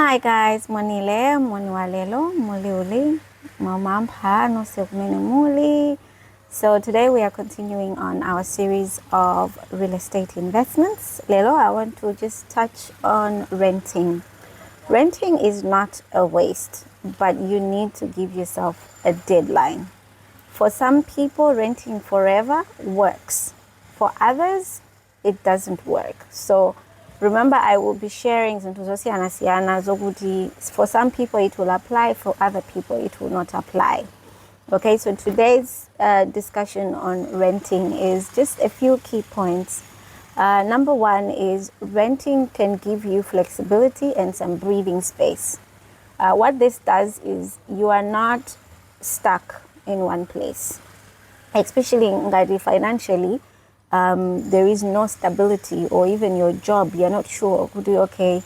Hi guys, Monile, Moniwalelo, Muliuli, Mamampa, no Silkmini Muli. So today we are continuing on our series of real estate investments. Lelo, I want to just touch on renting. Renting is not a waste, but you need to give yourself a deadline. For some people, renting forever works. For others, it doesn't work. So remember, I will be sharing for some people it will apply, for other people it will not apply. Okay, so today's discussion on renting is just a few key points. Number one is renting can give you flexibility and some breathing space. What this does is you are not stuck in one place, especially financially. There is no stability, or even your job, you're not sure, okay,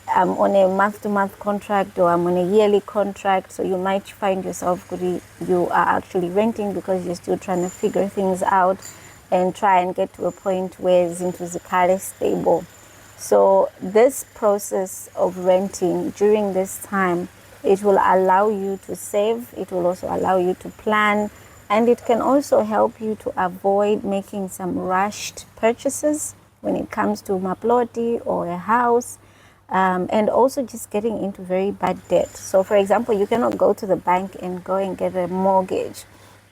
I'm on a month-to-month contract or I'm on a yearly contract, so you might find yourself, you are actually renting because you're still trying to figure things out and try and get to a point where it's into the stable. So this process of renting during this time, it will allow you to save, it will also allow you to plan, and it can also help you to avoid making some rushed purchases when it comes to maploti or a house, and also just getting into very bad debt. So for example, you cannot go to the bank and go and get a mortgage.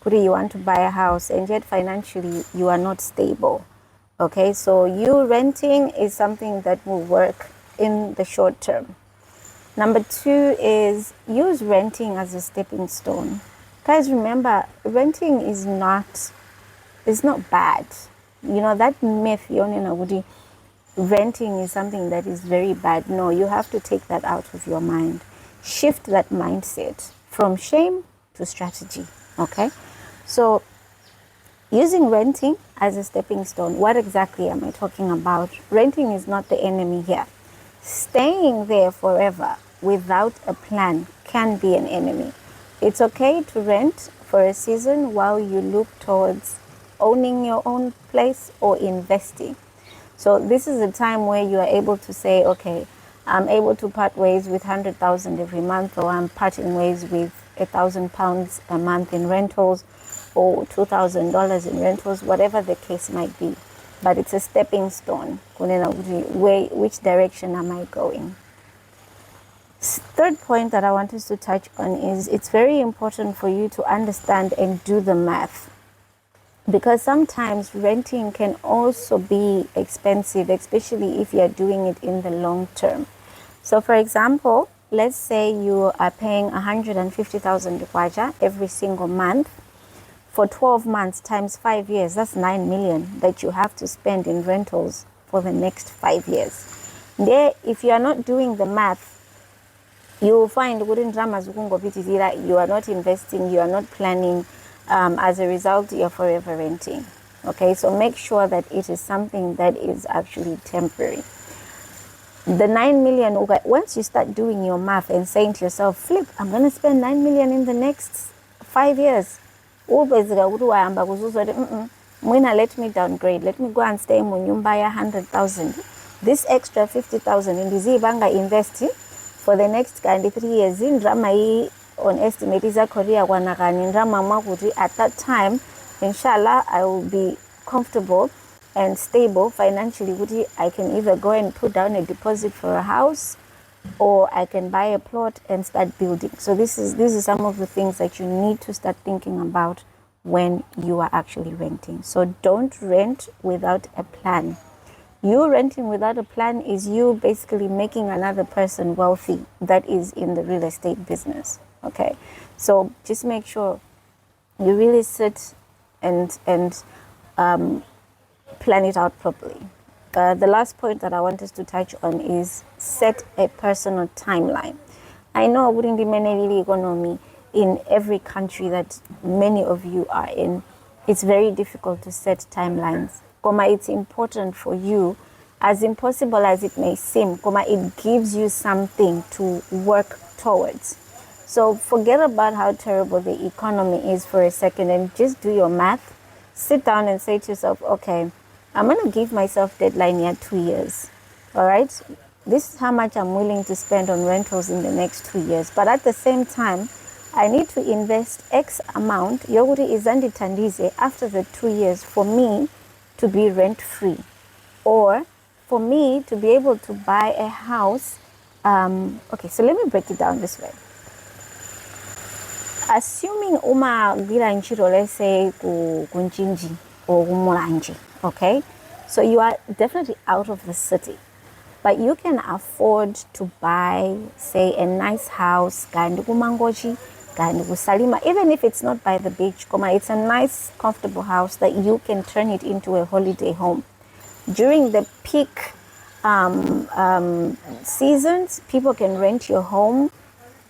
You want to buy a house and yet financially you are not stable. Okay, so you renting is something that will work in the short term. Number two is use renting as a stepping stone. Guys, remember, renting is not bad. You know, that myth, renting is something that is very bad. No, you have to take that out of your mind. Shift that mindset from shame to strategy, okay? So using renting as a stepping stone, what exactly am I talking about? Renting is not the enemy here. Staying there forever without a plan can be an enemy. It's okay to rent for a season while you look towards owning your own place or investing. So this is a time where you are able to say, okay, I'm able to part ways with 100,000 every month, or I'm parting ways with £1,000 a month in rentals, or $2,000 in rentals, whatever the case might be. But it's a stepping stone. Which direction am I going? Third point that I want us to touch on is it's very important for you to understand and do the math, because sometimes renting can also be expensive, especially if you're doing it in the long term. So for example, let's say you are paying 150,000 kwacha every single month for 12 months times 5 years. That's 9 million that you have to spend in rentals for the next 5 years. There, if you are not doing the math, you will find you are not investing, you are not planning. As a result, you're forever renting. Okay, so make sure that it is something that is actually temporary. The 9 million, once you start doing your math and saying to yourself, flip, I'm going to spend 9 million in the next 5 years. Let me downgrade. Let me go and stay in Munyumba 100,000. This extra 50,000 in the Zibanga investing for the next 3 years in drama on estimate is a Korea at that time, inshallah, I will be comfortable and stable financially. I can either go and put down a deposit for a house, or I can buy a plot and start building. So this is some of the things that you need to start thinking about when you are actually renting. So don't rent without a plan. You renting without a plan is you basically making another person wealthy that is in the real estate business. Okay, so just make sure you really sit and plan it out properly. The last point that I want us to touch on is set a personal timeline. I know within the many economy in every country that many of you are in, it's very difficult to set timelines. It's important for you, as impossible as it may seem, it gives you something to work towards. So forget about how terrible the economy is for a second and just do your math. Sit down and say to yourself, okay, I'm going to give myself deadline here 2 years. All right. this is how much I'm willing to spend on rentals in the next 2 years. But at the same time, I need to invest X amount, yokuti izanditandize after the 2 years for me to be rent free, or for me to be able to buy a house. Okay, so let me break it down this way. Assuming uma gwira ntchito, let's say kunjinji or kumulanje, okay? So you are definitely out of the city, but you can afford to buy, say, a nice house, kandi kumangochi, kandi kusalima, even if it's not by the beach, it's a nice, comfortable house that you can turn it into a holiday home. During the peak seasons, people can rent your home,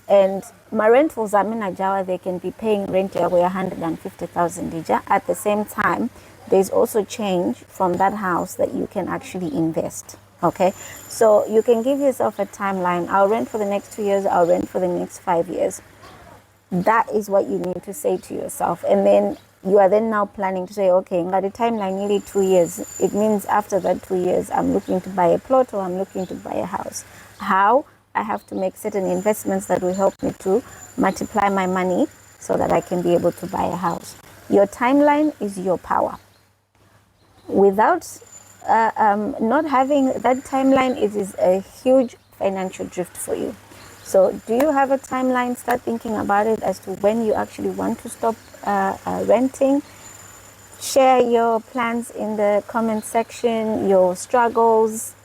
and my rentals, Jawa, they can be paying rent away 150,000 At the same time, there's also change from that house that you can actually invest. Okay, so you can give yourself a timeline. I'll rent for the next 2 years, I'll rent for the next 5 years. That is what you need to say to yourself. And then you are then now planning to say, okay, got the timeline nearly 2 years. It means after that 2 years, I'm looking to buy a plot or I'm looking to buy a house. How? I have to make certain investments that will help me to multiply my money so that I can be able to buy a house. Your timeline is your power. Without not having that timeline, it is a huge financial drift for you. So do you have a timeline? Start thinking about it as to when you actually want to stop renting. Share your plans in the comment section, your struggles,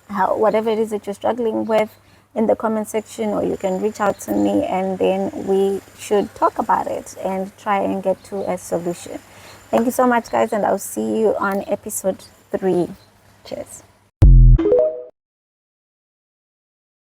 whatever it is that you're struggling with in the comment section, or you can reach out to me and then we should talk about it and try and get to a solution. Thank you so much, guys, and I'll see you on episode 3. Cheers.